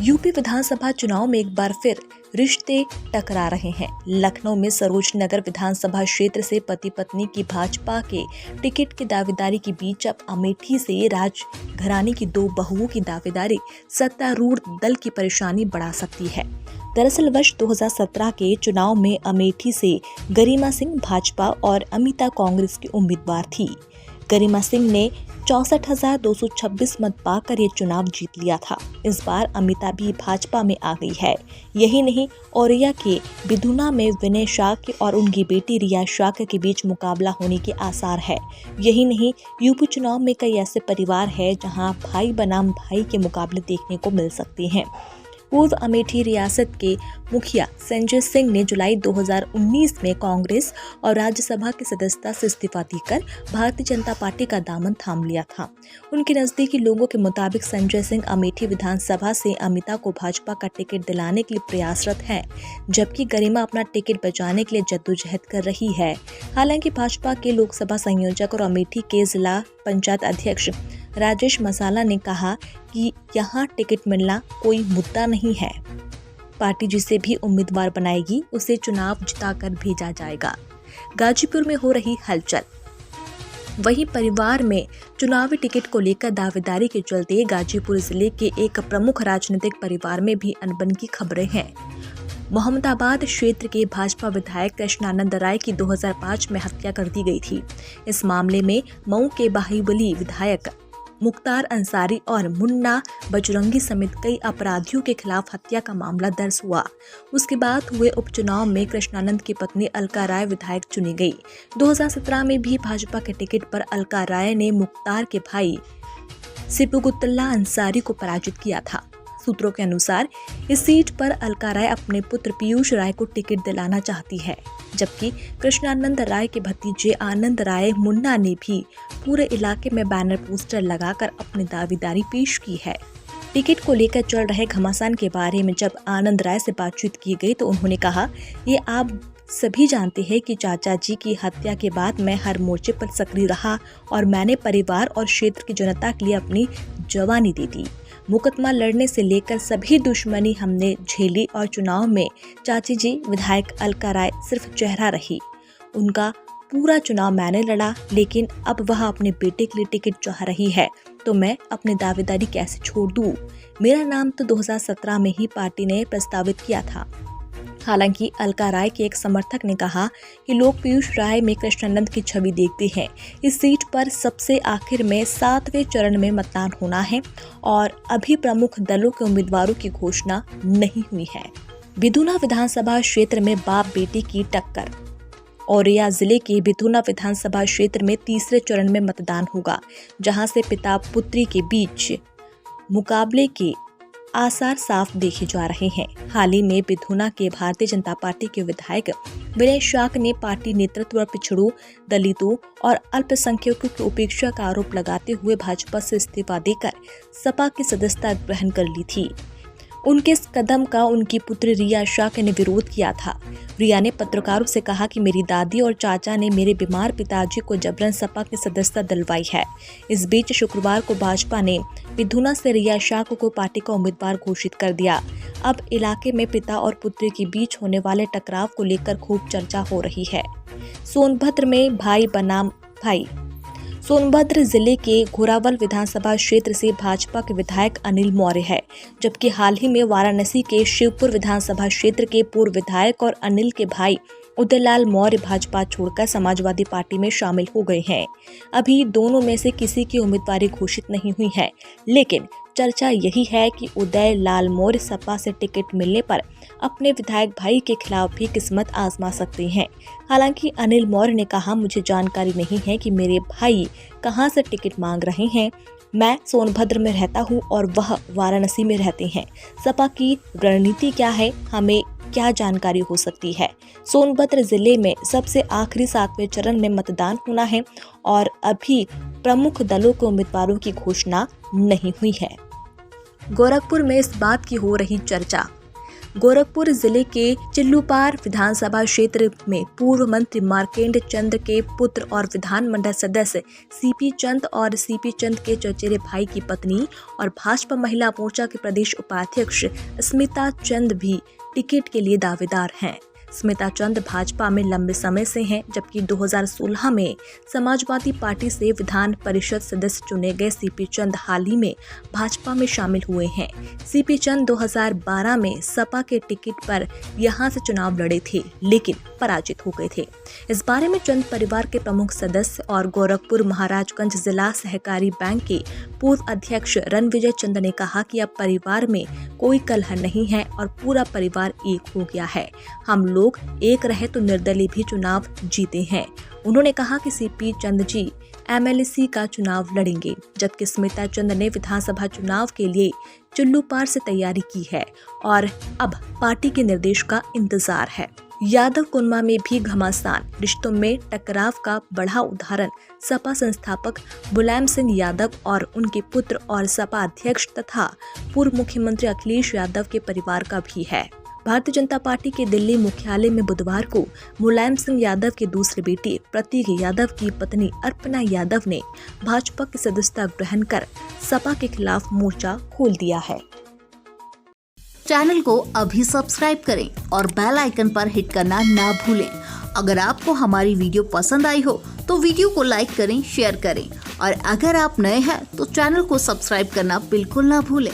UP विधानसभा चुनाव में एक बार फिर रिश्ते टकरा रहे हैं। लखनऊ में सरोज नगर विधानसभा क्षेत्र से पति पत्नी की भाजपा के टिकट की दावेदारी के बीच अब अमेठी से राजघराने की दो बहुओं की दावेदारी सत्तारूढ़ दल की परेशानी बढ़ा सकती है। दरअसल वर्ष 2017 के चुनाव में अमेठी से गरिमा सिंह भाजपा और अमिता कांग्रेस की उम्मीदवार थी। गरिमा सिंह ने 64,226 मत पाकर ये चुनाव जीत लिया था। इस बार अमिता भी भाजपा में आ गई है। यही नहीं, औरैया के बिधुना में विनय शाक्य और उनकी बेटी रिया शाक्य के बीच मुकाबला होने के आसार है। यही नहीं, यूपी चुनाव में कई ऐसे परिवार हैं जहां भाई बनाम भाई के मुकाबले देखने को मिल सकते हैं। पूर्व अमेठी रियासत के मुखिया संजय सिंह ने जुलाई 2019 में कांग्रेस और राज्यसभा की सदस्यता से इस्तीफा देकर भारतीय जनता पार्टी का दामन थाम लिया था। उनके नजदीकी लोगों के मुताबिक संजय सिंह अमेठी विधानसभा से अमिता को भाजपा का टिकट दिलाने के लिए प्रयासरत हैं, जबकि गरिमा अपना टिकट बचाने के लिए जद्दोजहद कर रही है। हालांकि भाजपा के लोकसभा संयोजक और अमेठी के जिला पंचायत अध्यक्ष राजेश मसाला ने कहा कि यहाँ टिकट मिलना कोई मुद्दा नहीं है। पार्टी जिसे भी उम्मीदवार बनाएगी उसे चुनाव जिताकर भेजा जाएगा। गाजीपुर में हो रही हलचल। वहीं परिवार में चुनावी टिकट को लेकर दावेदारी के चलते गाजीपुर जिले के एक प्रमुख राजनीतिक परिवार में भी अनबन की खबरें हैं। मोहम्मदाबाद क्षेत्र के भाजपा विधायक कृष्णानंद राय की 2005 में हत्या कर दी गई थी। इस मामले में मऊ के बाहुबली विधायक मुख्तार अंसारी और मुन्ना बजरंगी समेत कई अपराधियों के खिलाफ हत्या का मामला दर्ज हुआ। उसके बाद हुए उपचुनाव में कृष्णानंद की पत्नी अलका राय विधायक चुनी गई। 2017 में भी भाजपा के टिकट पर अलका राय ने मुख्तार के भाई सिबुगुतुल्लाह अंसारी को पराजित किया था। सूत्रों के अनुसार इस सीट पर अलका राय अपने पुत्र पीयूष राय को टिकट दिलाना चाहती है, जबकि कृष्णानंद राय के भतीजे आनंद राय मुन्ना ने भी पूरे इलाके में बैनर पोस्टर लगाकर अपनी दावेदारी पेश की है। टिकट को लेकर चल रहे घमासान के बारे में जब आनंद राय से बातचीत की गई तो उन्होंने कहा, ये आप सभी जानते हैं कि चाचा जी की हत्या के बाद मैं हर मोर्चे पर सक्रिय रहा और मैंने परिवार और क्षेत्र की जनता के लिए अपनी जवानी दे दी। मुकदमा लड़ने से लेकर सभी दुश्मनी हमने झेली और चुनाव में चाची जी विधायक अलका राय सिर्फ चेहरा रही। उनका पूरा चुनाव मैंने लड़ा, लेकिन अब वह अपने बेटे के लिए टिकट चाह रही है तो मैं अपनी दावेदारी कैसे छोड़ दूं? मेरा नाम तो 2017 में ही पार्टी ने प्रस्तावित किया था। हालांकि अलका राय के एक समर्थक ने कहा कि लोग पीयूष राय में कृष्णानंद की छवि देखते हैं। इस सीट पर सबसे आखिर में 7वें चरण में मतदान होना है और अभी प्रमुख दलों के उम्मीदवारों की घोषणा नहीं हुई है। बिधुना विधानसभा क्षेत्र में बाप बेटी की टक्कर। औरैया जिले के बिधुना विधानसभा क्षेत्र में तीसरे चरण में मतदान होगा, जहां से पिता पुत्री के बीच मुकाबले के आसार साफ देखे जा रहे हैं। हाल ही में बिधुना के भारतीय जनता पार्टी के विधायक विनय शाक्य ने पार्टी नेतृत्व पर पिछड़ों, दलितों और अल्पसंख्यकों की उपेक्षा का आरोप लगाते हुए भाजपा से इस्तीफा देकर सपा की सदस्यता ग्रहण कर ली थी। उनके इस कदम का उनकी पुत्री रिया शाक्य ने विरोध किया था। रिया ने पत्रकारों से कहा कि मेरी दादी और चाचा ने मेरे बीमार पिताजी को जबरन सपा की सदस्यता दिलवाई है। इस बीच शुक्रवार को भाजपा ने बिधुना से रिया शाक्य को पार्टी का उम्मीदवार घोषित कर दिया। अब इलाके में पिता और पुत्री के बीच होने वाले टकराव को लेकर खूब चर्चा हो रही है। सोनभद्र में भाई बनाम भाई। सोनभद्र जिले के घोरावल विधानसभा क्षेत्र से भाजपा के विधायक अनिल मौर्य है, जबकि हाल ही में वाराणसी के शिवपुर विधानसभा क्षेत्र के पूर्व विधायक और अनिल के भाई उदयलाल मौर्य भाजपा छोड़कर समाजवादी पार्टी में शामिल हो गए हैं। अभी दोनों में से किसी की उम्मीदवारी घोषित नहीं हुई है, लेकिन चर्चा यही है कि उदय लाल मौर्य सपा से टिकट मिलने पर अपने विधायक भाई के खिलाफ भी किस्मत आजमा सकते हैं। हालांकि अनिल मौर्य ने कहा, मुझे जानकारी नहीं है कि मेरे भाई कहां से टिकट मांग रहे हैं। मैं सोनभद्र में रहता हूं और वह वाराणसी में रहते हैं। सपा की रणनीति क्या है, हमें क्या जानकारी हो सकती है। सोनभद्र जिले में सबसे आखिरी 7वें चरण में मतदान होना है और अभी प्रमुख दलों के उम्मीदवारों की घोषणा नहीं हुई है। गोरखपुर में इस बात की हो रही चर्चा। गोरखपुर जिले के चिल्लूपार विधानसभा क्षेत्र में पूर्व मंत्री मार्केंड चंद के पुत्र और विधानमंडल सदस्य सीपी चंद और सीपी चंद के चचेरे भाई की पत्नी और भाजपा महिला मोर्चा के प्रदेश उपाध्यक्ष स्मिता चंद भी टिकट के लिए दावेदार हैं। स्मिता चंद भाजपा में लंबे समय से हैं, जबकि 2016 में समाजवादी पार्टी से विधान परिषद सदस्य चुने गए सीपी चंद हाल ही में भाजपा में शामिल हुए हैं। सीपी चंद 2012 में सपा के टिकट पर यहां से चुनाव लड़े थे, लेकिन पराजित हो गए थे। इस बारे में चंद परिवार के प्रमुख सदस्य और गोरखपुर महाराजगंज जिला सहकारी बैंक के पूर्व अध्यक्ष रणविजय चंद ने कहा कि अब परिवार में कोई कलह नहीं है और पूरा परिवार एक हो गया है। हम लोग एक रहे तो निर्दलीय भी चुनाव जीते हैं। उन्होंने कहा कि सीपी चंद जी एमएलसी का चुनाव लड़ेंगे, जबकि स्मिता चंद ने विधानसभा चुनाव के लिए चिल्लूपार से तैयारी की है और अब पार्टी के निर्देश का इंतजार है। यादव कुनबा में भी घमासान, रिश्तों में टकराव का बड़ा उदाहरण सपा संस्थापक मुलायम सिंह यादव और उनके पुत्र और सपा अध्यक्ष तथा पूर्व मुख्यमंत्री अखिलेश यादव के परिवार का भी है। भारतीय जनता पार्टी के दिल्ली मुख्यालय में बुधवार को मुलायम सिंह यादव के दूसरे बेटे प्रतीक यादव की पत्नी अर्पणा यादव ने भाजपा की सदस्यता ग्रहण कर सपा के खिलाफ मोर्चा खोल दिया है। चैनल को अभी सब्सक्राइब करें और बेल आइकन पर हिट करना ना भूलें। अगर आपको हमारी वीडियो पसंद आई हो तो वीडियो को लाइक करें, शेयर करें और अगर आप नए हैं तो चैनल को सब्सक्राइब करना बिल्कुल ना भूलें।